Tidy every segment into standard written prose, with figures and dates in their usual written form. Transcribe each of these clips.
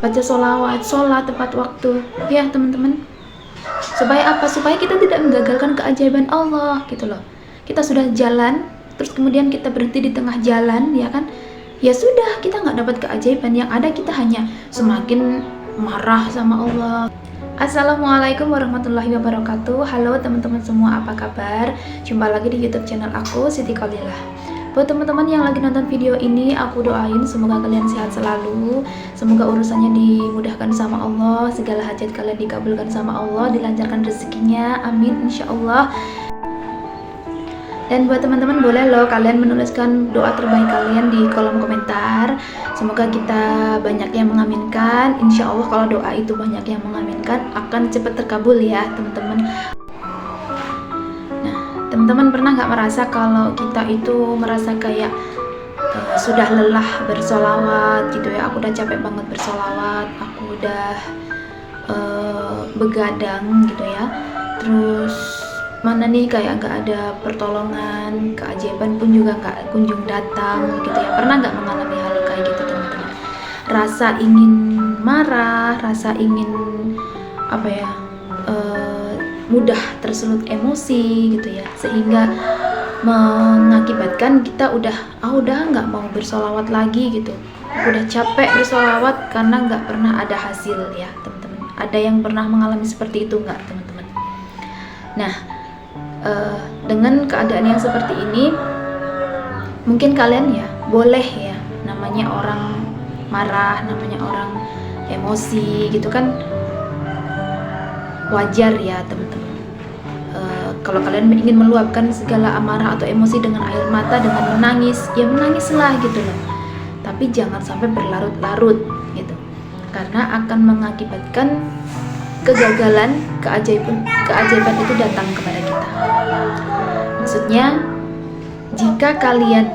baca sholawat, sholat tepat waktu, ya teman-teman. Supaya apa? Supaya kita tidak menggagalkan keajaiban Allah gitu loh. Kita sudah jalan, terus kemudian kita berhenti di tengah jalan, ya kan? Ya sudah, kita nggak dapat keajaiban. Yang ada kita hanya semakin marah sama Allah. Assalamualaikum warahmatullahi wabarakatuh. Halo teman-teman semua, apa kabar? Jumpa lagi di YouTube channel aku, Siti Khalilah. Buat teman-teman yang lagi nonton video ini, aku doain semoga kalian sehat selalu, semoga urusannya dimudahkan sama Allah, segala hajat kalian dikabulkan sama Allah, dilancarkan rezekinya, amin insyaallah. Dan buat teman-teman boleh loh kalian menuliskan doa terbaik kalian di kolom komentar. Semoga kita banyak yang mengaminkan. Insya Allah kalau doa itu banyak yang mengaminkan akan cepat terkabul ya teman-teman. Nah teman-teman pernah nggak merasa kalau kita itu merasa kayak sudah lelah bersolawat gitu ya. Aku udah capek banget bersolawat, aku udah begadang gitu ya. Terus mana nih kayak nggak ada pertolongan, keajaiban pun juga nggak kunjung datang gitu ya. Pernah nggak mengalami hal kayak gitu teman-teman? Rasa ingin marah, rasa ingin apa ya, mudah tersulut emosi gitu ya, sehingga mengakibatkan kita udah nggak mau bersolawat lagi gitu. Udah capek bersolawat karena nggak pernah ada hasil ya teman-teman. Ada yang pernah mengalami seperti itu nggak teman-teman? Nah dengan keadaan yang seperti ini, mungkin kalian ya boleh ya, namanya orang marah, namanya orang emosi gitu kan, wajar ya teman-teman. Kalau kalian ingin meluapkan segala amarah atau emosi dengan air mata, dengan menangis, ya menangislah gitu loh, tapi jangan sampai berlarut-larut gitu, karena akan mengakibatkan kegagalan, keajaiban itu datang kepada kita. Maksudnya, jika kalian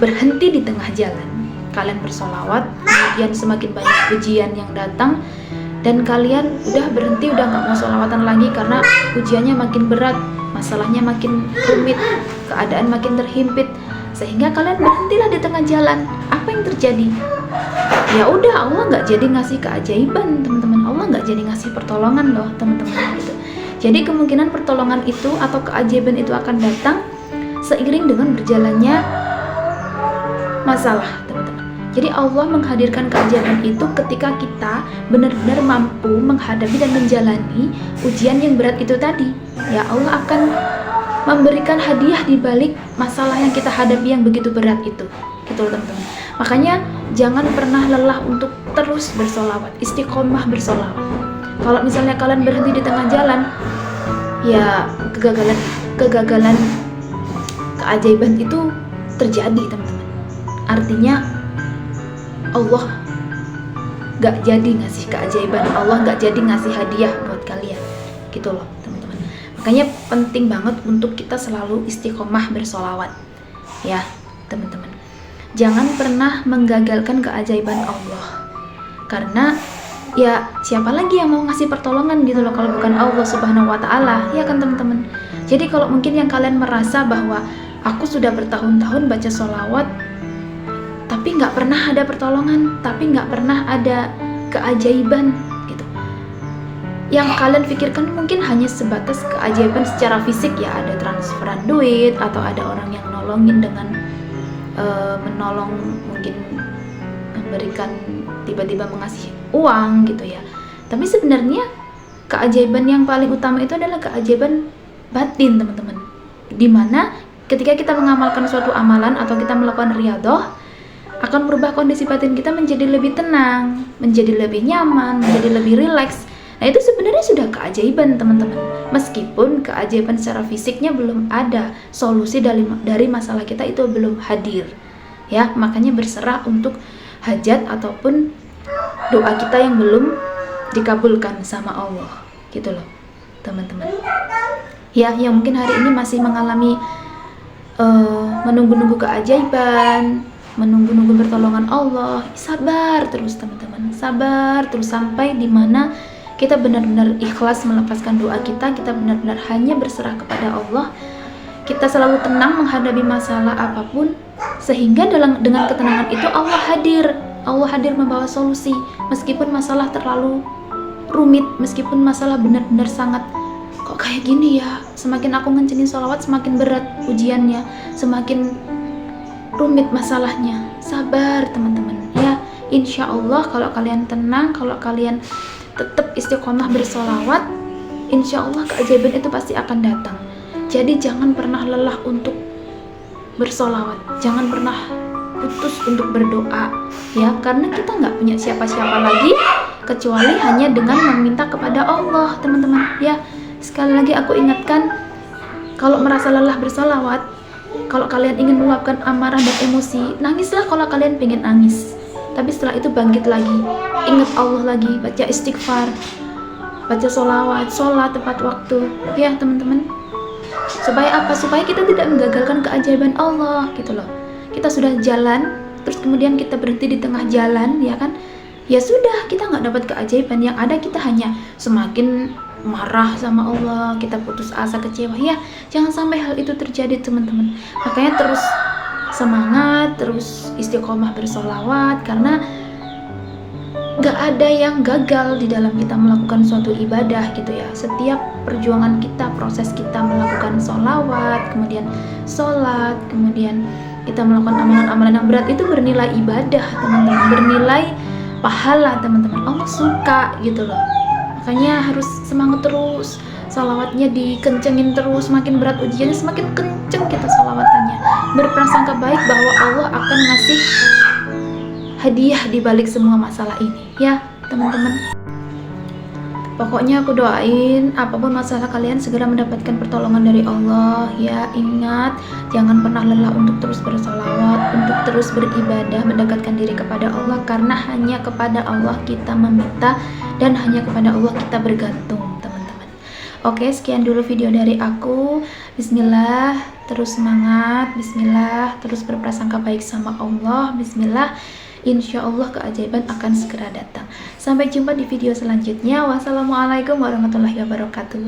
berhenti di tengah jalan, kalian bersolawat, kemudian semakin banyak pujian yang datang, dan kalian udah berhenti, udah nggak mau solawatan lagi karena ujiannya makin berat, masalahnya makin rumit, keadaan makin terhimpit, sehingga kalian berhentilah di tengah jalan. Apa yang terjadi? Ya udah, Allah nggak jadi ngasih keajaiban teman-teman, Allah nggak jadi ngasih pertolongan loh teman-teman gitu. Jadi kemungkinan pertolongan itu atau keajaiban itu akan datang seiring dengan berjalannya masalah teman-teman. Jadi Allah menghadirkan keajaiban itu ketika kita benar-benar mampu menghadapi dan menjalani ujian yang berat itu tadi. Ya Allah akan memberikan hadiah di balik masalah yang kita hadapi yang begitu berat itu, gitu loh teman-teman. Makanya jangan pernah lelah untuk terus bersolawat, istiqomah bersolawat. Kalau misalnya kalian berhenti di tengah jalan, ya kegagalan keajaiban itu terjadi teman-teman. Artinya Allah gak jadi ngasih keajaiban, Allah gak jadi ngasih hadiah buat kalian, gitu loh teman-teman. Makanya penting banget untuk kita selalu istiqomah bersolawat ya teman-teman. Jangan pernah menggagalkan keajaiban Allah, karena ya siapa lagi yang mau ngasih pertolongan gitu loh kalau bukan Allah Subhanahu wa Ta'ala, ya kan teman-teman. Jadi kalau mungkin yang kalian merasa bahwa aku sudah bertahun-tahun baca sholawat tapi nggak pernah ada pertolongan, tapi nggak pernah ada keajaiban gitu, yang kalian pikirkan mungkin hanya sebatas keajaiban secara fisik ya, ada transferan duit atau ada orang yang nolongin dengan menolong, mungkin memberikan, tiba-tiba mengasih uang gitu ya. Tapi sebenarnya keajaiban yang paling utama itu adalah keajaiban batin teman-teman, dimana ketika kita mengamalkan suatu amalan atau kita melakukan riyadhah, akan merubah kondisi batin kita menjadi lebih tenang, menjadi lebih nyaman, menjadi lebih rileks. Nah itu sebenarnya sudah keajaiban teman-teman. Meskipun keajaiban secara fisiknya belum ada, solusi dari masalah kita itu belum hadir ya. Makanya berserah untuk hajat ataupun doa kita yang belum dikabulkan sama Allah, gitu loh teman-teman ya. Yang mungkin hari ini masih mengalami menunggu-nunggu keajaiban, menunggu-nunggu pertolongan Allah, sabar terus teman-teman, sabar terus sampai dimana kita benar-benar ikhlas melepaskan doa kita benar-benar hanya berserah kepada Allah, kita selalu tenang menghadapi masalah apapun, sehingga dengan ketenangan itu Allah hadir Allah hadir membawa solusi. Meskipun masalah terlalu rumit, meskipun masalah benar-benar sangat kok kayak gini ya, semakin aku ngencengin sholawat semakin berat ujiannya, semakin rumit masalahnya. Sabar teman-teman ya, insya Allah kalau kalian tenang, kalau kalian tetap istiqomah bersholawat, insya Allah keajaiban itu pasti akan datang. Jadi jangan pernah lelah untuk bersholawat, jangan pernah putus untuk berdoa ya, karena kita nggak punya siapa-siapa lagi kecuali hanya dengan meminta kepada Allah teman-teman ya. Sekali lagi aku ingatkan, kalau merasa lelah bersholawat, kalau kalian ingin meluapkan amarah dan emosi, nangislah kalau kalian pengen nangis, tapi setelah itu bangkit lagi, ingat Allah lagi, baca istighfar, baca sholawat, sholat tepat waktu ya teman-teman. Supaya apa? Supaya kita tidak menggagalkan keajaiban Allah gitu loh. Kita sudah jalan terus kemudian kita berhenti di tengah jalan ya kan, ya sudah, kita nggak dapat keajaiban. Yang ada kita hanya semakin marah sama Allah, kita putus asa, kecewa ya. Jangan sampai hal itu terjadi teman-teman. Makanya terus semangat, terus istiqomah bersholawat, karena nggak ada yang gagal di dalam kita melakukan suatu ibadah gitu ya. Setiap perjuangan kita, proses kita melakukan sholawat, kemudian sholat, kemudian kita melakukan amalan-amalan yang berat itu bernilai ibadah teman-teman, bernilai pahala teman-teman. Allah suka gitu loh. Makanya harus semangat terus, sholawatnya dikencengin terus, semakin berat ujiannya semakin kenceng kita sholawatannya, berprasangka baik bahwa Allah akan ngasih hadiah di balik semua masalah ini ya teman-teman. Pokoknya aku doain apapun masalah kalian segera mendapatkan pertolongan dari Allah ya. Ingat, jangan pernah lelah untuk terus bersholawat, untuk terus beribadah, mendekatkan diri kepada Allah, karena hanya kepada Allah kita meminta dan hanya kepada Allah kita bergantung teman-teman. Oke, sekian dulu video dari aku. Bismillah, terus semangat. Bismillah, terus berprasangka baik sama Allah. Bismillah, insya Allah keajaiban akan segera datang. Sampai jumpa di video selanjutnya. Wassalamualaikum warahmatullahi wabarakatuh.